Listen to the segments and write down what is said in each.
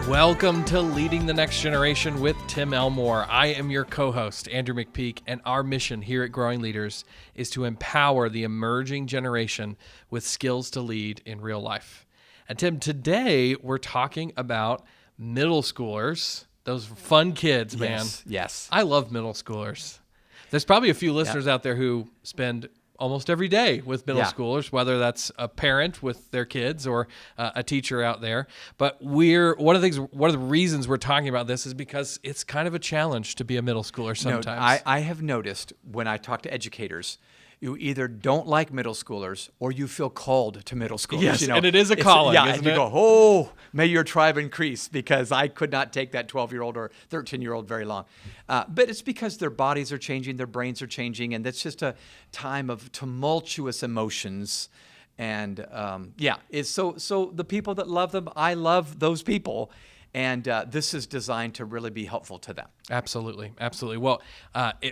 Welcome to Leading the Next Generation with Tim Elmore. I am your co-host, Andrew McPeak, and our mission here at Growing Leaders is to empower the emerging generation with skills to lead in real life. And Tim, today we're talking about middle schoolers, those fun kids, man. Yes. I love middle schoolers. There's probably a few listeners out there who spend almost every day with middle schoolers, whether that's a parent with their kids or a teacher out there. But one of the reasons we're talking about this is because it's kind of a challenge to be a middle schooler sometimes. I have noticed when I talk to educators, you either don't like middle schoolers or you feel called to middle schoolers. Yes, and it is a calling, isn't and you it? go, oh, may your tribe increase, because I could not take that 12-year-old or 13-year-old very long. But it's because their bodies are changing, their brains are changing, and that's just a time of tumultuous emotions. And it's so the people that love them, I love those people. And this is designed to really be helpful to them. Absolutely. Well,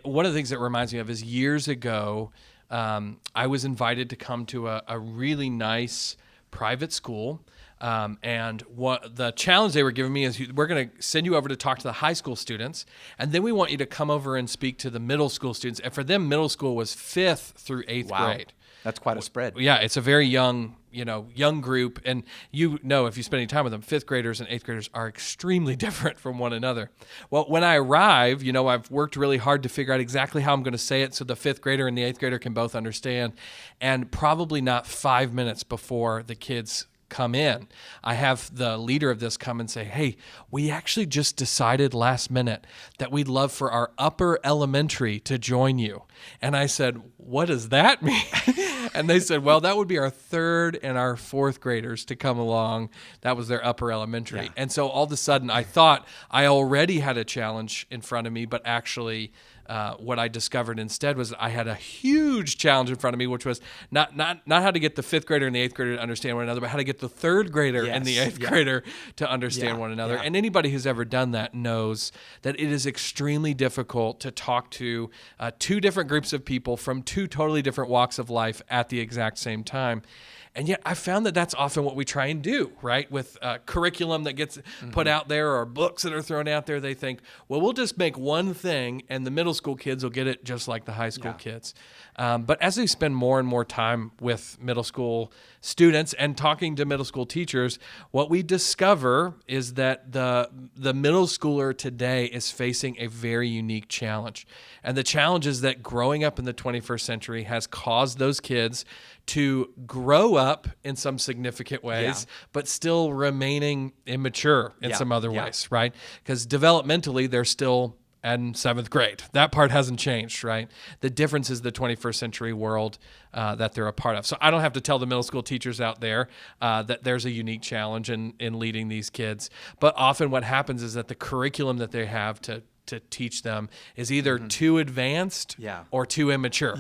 one of the things that reminds me of is years ago, I was invited to come to a really nice private school. And what the challenge they were giving me is we're going to send you over to talk to the high school students, and then we want you to come over and speak to the middle school students. And for them, middle school was 5th through 8th grade. That's quite a spread. Yeah, it's a very young group. And if you spend any time with them, 5th graders and 8th graders are extremely different from one another. Well, when I arrive, I've worked really hard to figure out exactly how I'm going to say it so the 5th grader and the 8th grader can both understand. And probably not 5 minutes before the kids come in, I have the leader of this come and say, hey, we actually just decided last minute that we'd love for our upper elementary to join you. And I said, what does that mean? And they said, well, that would be our 3rd and our 4th graders to come along. That was their upper elementary. Yeah. And so all of a sudden I thought I already had a challenge in front of me, but actually what I discovered instead was I had a huge challenge in front of me, which was not how to get the 5th grader and the 8th grader to understand one another, but how to get the 3rd grader and the 8th grader to understand one another. Yeah. And anybody who's ever done that knows that it is extremely difficult to talk to 2 different groups of people from 2 totally different walks of life at the exact same time. And yet I found that that's often what we try and do, right? With curriculum that gets put out there or books that are thrown out there, they think, well, we'll just make one thing and the middle school kids will get it just like the high school kids. But as we spend more and more time with middle school students and talking to middle school teachers, what we discover is that the middle schooler today is facing a very unique challenge. And the challenge is that growing up in the 21st century has caused those kids to grow up in some significant ways, but still remaining immature in some other ways, right? Because developmentally, they're still in 7th grade. That part hasn't changed, right? The difference is the 21st century world that they're a part of. So I don't have to tell the middle school teachers out there that there's a unique challenge in leading these kids. But often what happens is that the curriculum that they have to teach them is either too advanced or too immature.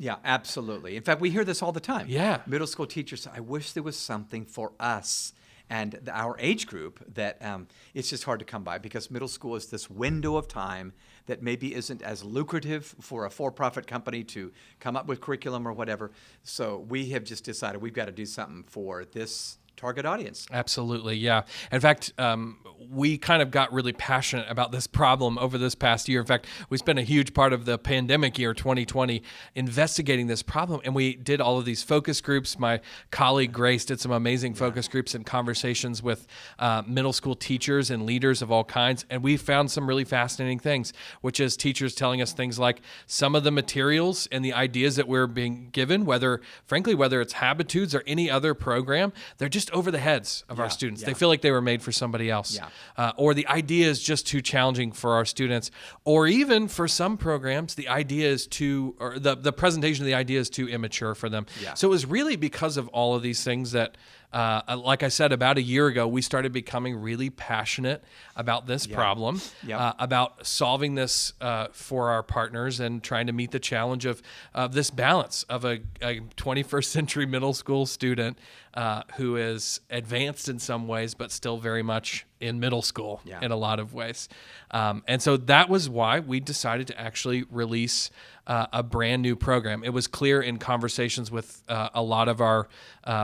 Yeah, absolutely. In fact, we hear this all the time. Yeah. Middle school teachers say, I wish there was something for us and our age group that it's just hard to come by, because middle school is this window of time that maybe isn't as lucrative for a for-profit company to come up with curriculum or whatever. So we have just decided we've got to do something for this target audience. Absolutely, yeah. In fact, we kind of got really passionate about this problem over this past year. In fact, we spent a huge part of the pandemic year, 2020, investigating this problem, and we did all of these focus groups. My colleague Grace did some amazing focus groups and conversations with middle school teachers and leaders of all kinds, and we found some really fascinating things, which is teachers telling us things like some of the materials and the ideas that we're being given, whether it's habitudes or any other program, they're just over the heads of our students. They feel like they were made for somebody else. Or the idea is just too challenging for our students. Or even for some programs, the idea is the presentation of the idea is too immature for them. So it was really because of all of these things that like I said, about a year ago, we started becoming really passionate about this problem, about solving this for our partners and trying to meet the challenge of this balance of a 21st century middle school student who is advanced in some ways, but still very much in middle school Yeah. in a lot of ways. And so that was why we decided to actually release a brand new program. It was clear in conversations with a lot of our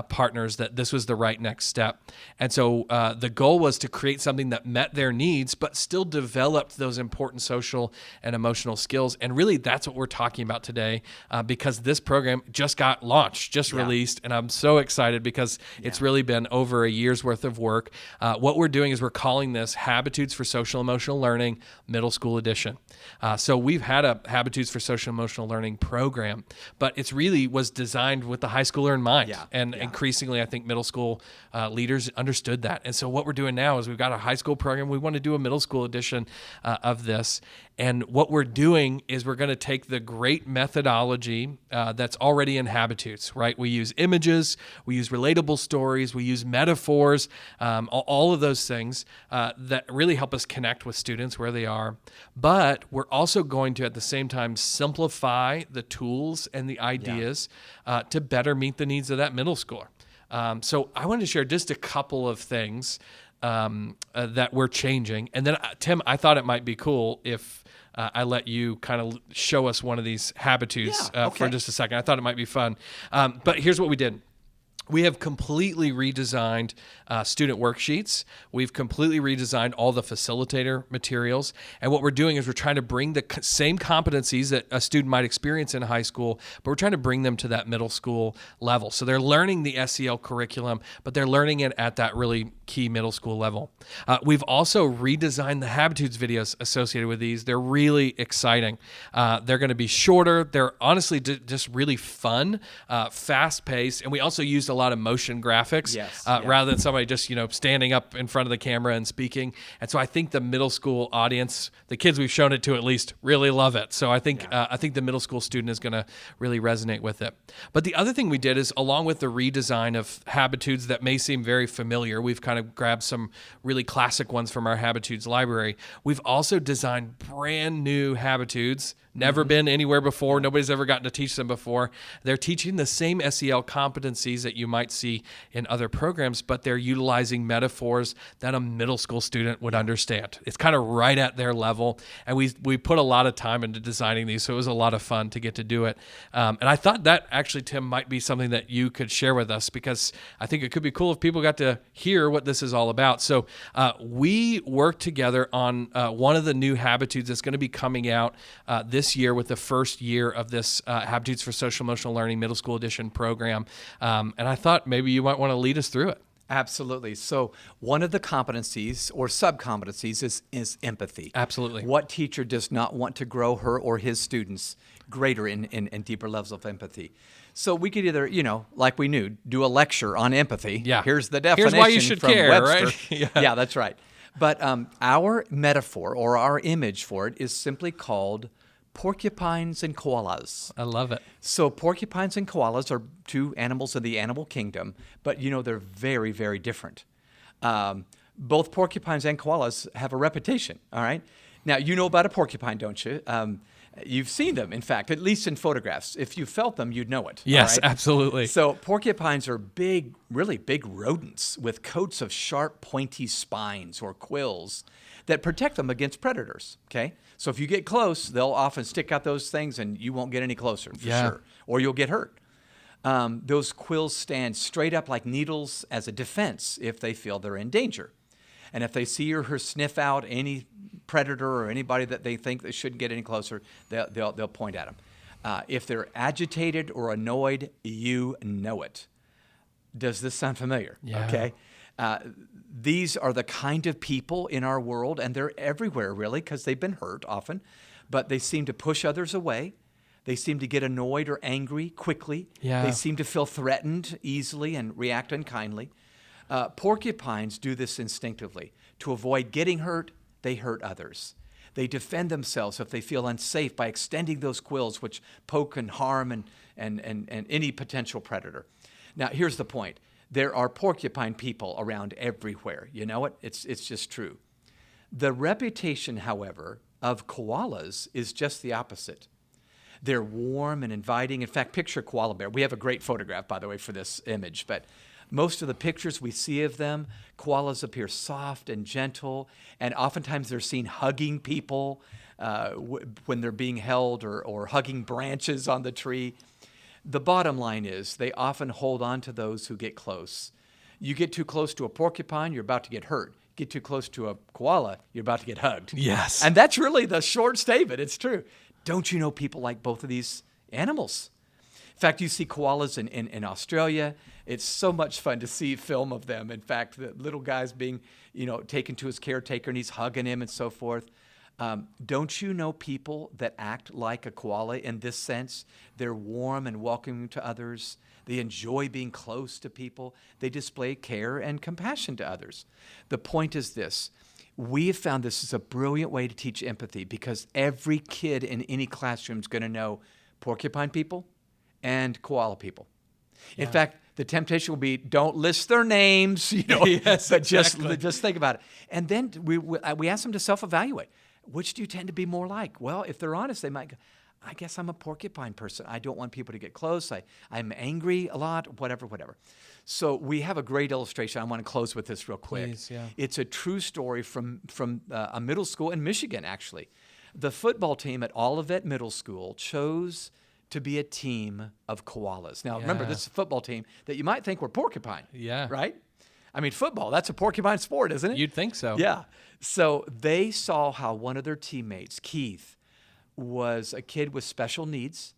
partners that this was the right next step. And so the goal was to create something that met their needs, but still developed those important social and emotional skills. And really, that's what we're talking about today, because this program just got launched, just released. And I'm so excited because it's really been over a year's worth of work. What we're doing is we're calling this Habitudes for Social Emotional Learning Middle School Edition. So we've had a Habitudes for Social Emotional Learning program, but it's really was designed with the high schooler in mind. And increasingly, I think middle school leaders understood that. And so what we're doing now is we've got a high school program. We want to do a middle school edition of this. And what we're doing is we're going to take the great methodology that's already in Habitudes, right? We use images, we use relatable stories, we use metaphors, all of those things that really help us connect with students where they are. But we're also going to, at the same time, simplify the tools and the ideas to better meet the needs of that middle schooler. So I wanted to share just a couple of things that we're changing. And then, Tim, I thought it might be cool if I let you kind of show us one of these Habitudes for just a second. I thought it might be fun. But here's what we did. We have completely redesigned student worksheets. We've completely redesigned all the facilitator materials. And what we're doing is we're trying to bring the same competencies that a student might experience in high school, but we're trying to bring them to that middle school level. So they're learning the SEL curriculum, but they're learning it at that really key middle school level. We've also redesigned the Habitudes videos associated with these. They're really exciting. They're going to be shorter. They're honestly just really fun, fast-paced, and we also used a lot of motion graphics rather than somebody just standing up in front of the camera and speaking. And so I think the middle school audience, the kids we've shown it to at least, really love it. So I think the middle school student is going to really resonate with it. But the other thing we did is, along with the redesign of Habitudes that may seem very familiar, we've kind of grabbed some really classic ones from our Habitudes library. We've also designed brand new Habitudes, never been anywhere before. Nobody's ever gotten to teach them before. They're teaching the same SEL competencies that you might see in other programs, but they're utilizing metaphors that a middle school student would understand. It's kind of right at their level. And we put a lot of time into designing these, so it was a lot of fun to get to do it. And I thought that actually, Tim, might be something that you could share with us, because I think it could be cool if people got to hear what this is all about. So we worked together on one of the new Habitudes that's going to be coming out this year with the first year of this Habitudes for Social Emotional Learning Middle School Edition program. And I thought maybe you might want to lead us through it. Absolutely. So one of the competencies or sub-competencies is empathy. Absolutely. What teacher does not want to grow her or his students greater in deeper levels of empathy? So we could either, like we knew, do a lecture on empathy. Yeah. Here's the definition. Here's why you should from care, Webster. right? Yeah, that's right. But our metaphor or our image for it is simply called porcupines and koalas. I love it. So porcupines and koalas are two animals of the animal kingdom, but they're very, very different. Both porcupines and koalas have a reputation, all right? Now, you know about a porcupine, don't you? You've seen them, in fact, at least in photographs. If you felt them, you'd know it. Yes, right? absolutely. So porcupines are big, really big rodents with coats of sharp, pointy spines or quills that protect them against predators, okay? So if you get close, they'll often stick out those things and you won't get any closer, for sure, or you'll get hurt. Those quills stand straight up like needles as a defense if they feel they're in danger. And if they see or sniff out any predator or anybody that they think they shouldn't get any closer, they'll point at them. If they're agitated or annoyed, you know it. Does this sound familiar? Yeah. Okay. These are the kind of people in our world, and they're everywhere, really, because they've been hurt often, but they seem to push others away. They seem to get annoyed or angry quickly. Yeah. They seem to feel threatened easily and react unkindly. Porcupines do this instinctively. To avoid getting hurt, they hurt others. They defend themselves if they feel unsafe by extending those quills, which poke and harm and any potential predator. Now, here's the point. There are porcupine people around everywhere. You know it? It's just true. The reputation, however, of koalas is just the opposite. They're warm and inviting. In fact, picture a koala bear. We have a great photograph, by the way, for this image. But Most of the pictures we see of them, koalas appear soft and gentle, and oftentimes they're seen hugging people when they're being held, or hugging branches on the tree. The bottom line is they often hold on to those who get close. You get too close to a porcupine, you're about to get hurt. Get too close to a koala, you're about to get hugged. Yes. And that's really the short statement. It's true. Don't you know people like both of these animals? In fact, you see koalas in Australia. It's so much fun to see film of them. In fact, the little guy's being, taken to his caretaker, and he's hugging him and so forth. Don't you know people that act like a koala in this sense? They're warm and welcoming to others. They enjoy being close to people. They display care and compassion to others. The point is this. We have found this is a brilliant way to teach empathy, because every kid in any classroom is going to know porcupine people and koala people. In fact, the temptation will be, don't list their names, Yes, but exactly. just think about it. And then we ask them to self-evaluate. Which do you tend to be more like? Well, if they're honest, they might go, I guess I'm a porcupine person. I don't want people to get close. I'm angry a lot, whatever. So we have a great illustration. I want to close with this real quick. Please, yeah. It's a true story from a middle school in Michigan, actually. The football team at Olivet Middle School chose to be a team of koalas. Now, remember, this is a football team that you might think were porcupine. Yeah. Right? I mean, football, that's a porcupine sport, isn't it? You'd think so. Yeah. So they saw how one of their teammates, Keith, was a kid with special needs,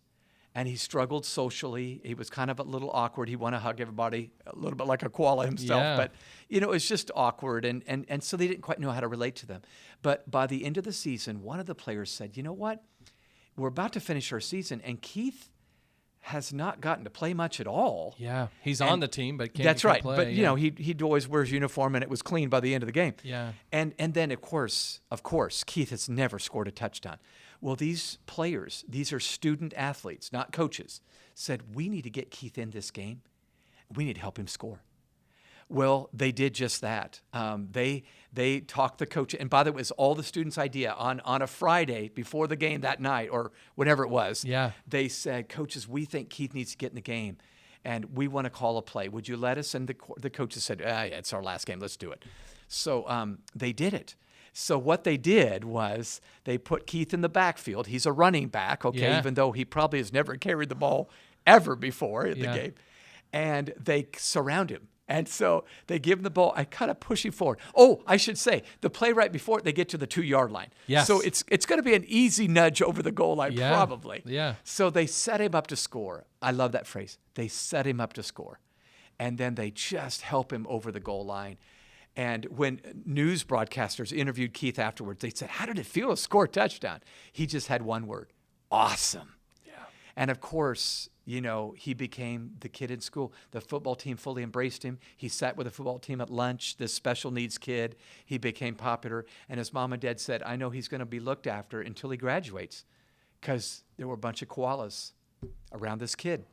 and he struggled socially. He was kind of a little awkward. He wanted to hug everybody, a little bit like a koala himself. Yeah. But, it's just awkward, and so they didn't quite know how to relate to them. But by the end of the season, one of the players said, you know what? We're about to finish our season, and Keith has not gotten to play much at all. Yeah. He's on the team, but can't That's right. play. But, he'd always wear his uniform, and it was clean by the end of the game. Yeah. And then, of course, Keith has never scored a touchdown. Well, these players, these are student athletes, not coaches, said, we need to get Keith in this game. We need to help him score. Well, they did just that. They talked the coach, and by the way, it was all the students' idea. On a Friday before the game that night, or whenever it was, Yeah. they said, coaches, we think Keith needs to get in the game, and we want to call a play. Would you let us? And the coaches said, yeah, it's our last game. Let's do it. So they did it. So what they did was they put Keith in the backfield. He's a running back, Yeah. even though he probably has never carried the ball ever before in the Yeah. game. And they surround him. And so they give him the ball. I kind of push him forward. Oh, I should say, the play right before it, they get to the 2-yard line. Yes. So it's going to be an easy nudge over the goal line, Yeah. probably. Yeah. So they set him up to score. I love that phrase. They set him up to score. And then they just help him over the goal line. And when news broadcasters interviewed Keith afterwards, they said, how did it feel to score a touchdown? He just had one word: awesome. Yeah. And of course, he became the kid in school. The football team fully embraced him. He sat with the football team at lunch, this special needs kid. He became popular. And his mom and dad said, I know he's going to be looked after until he graduates, because there were a bunch of koalas around this kid.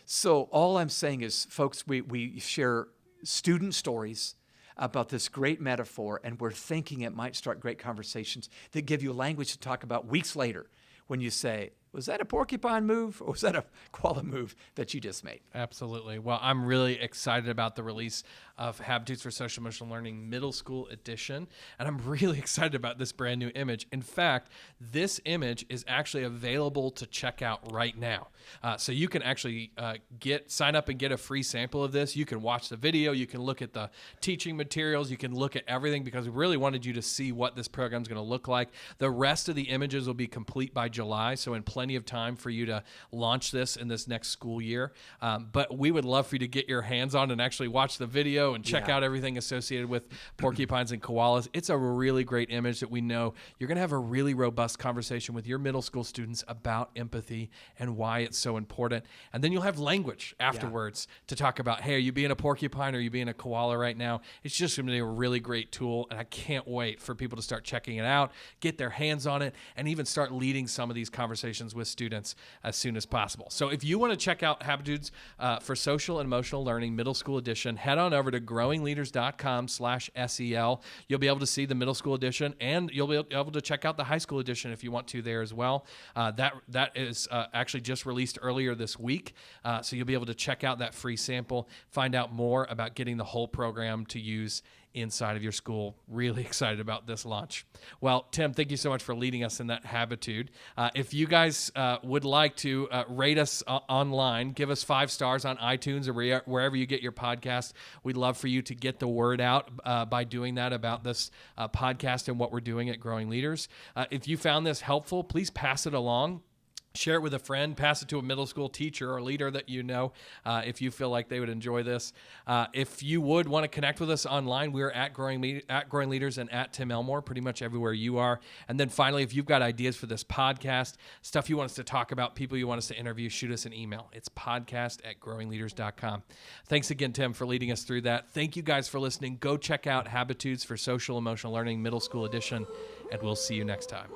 So all I'm saying is, folks, we share student stories about this great metaphor, and we're thinking it might start great conversations that give you language to talk about weeks later when you say, was that a porcupine move, or was that a koala move that you just made? Absolutely. Well, I'm really excited about the release of Habitudes for Social Emotional Learning Middle School Edition, and I'm really excited about this brand new image. In fact, this image is actually available to check out right now. So you can actually sign up and get a free sample of this. You can watch the video. You can look at the teaching materials. You can look at everything, because we really wanted you to see what this program is going to look like. The rest of the images will be complete by July, so in plenty of time for you to launch this in this next school year. But we would love for you to get your hands on and actually watch the video and check out everything associated with porcupines and koalas. It's a really great image that we know you're going to have a really robust conversation with your middle school students about empathy and why it's so important. And then you'll have language afterwards to talk about, hey, are you being a porcupine or are you being a koala right now? It's just going to be a really great tool, and I can't wait for people to start checking it out, get their hands on it, and even start leading some of these conversations lessons with students as soon as possible. So if you want to check out Habitudes for Social and Emotional Learning Middle School Edition, head on over to growingleaders.com/SEL. You'll be able to see the middle school edition, and you'll be able to check out the high school edition if you want to there as well. That is actually just released earlier this week, so you'll be able to check out that free sample, find out more about getting the whole program to use inside of your school. Really excited about this launch. Well, Tim, thank you so much for leading us in that habitude. If you guys would like to rate us online, give us 5 stars on iTunes or wherever you get your podcast. We'd love for you to get the word out by doing that about this podcast and what we're doing at Growing Leaders. If you found this helpful, please pass it along. Share it with a friend, pass it to a middle school teacher or leader that you know if you feel like they would enjoy this. If you would want to connect with us online, we're at Growing Leaders and at Tim Elmore, pretty much everywhere you are. And then finally, if you've got ideas for this podcast, stuff you want us to talk about, people you want us to interview, shoot us an email. It's podcast@growingleaders.com. Thanks again, Tim, for leading us through that. Thank you guys for listening. Go check out Habitudes for Social Emotional Learning Middle School Edition, and we'll see you next time.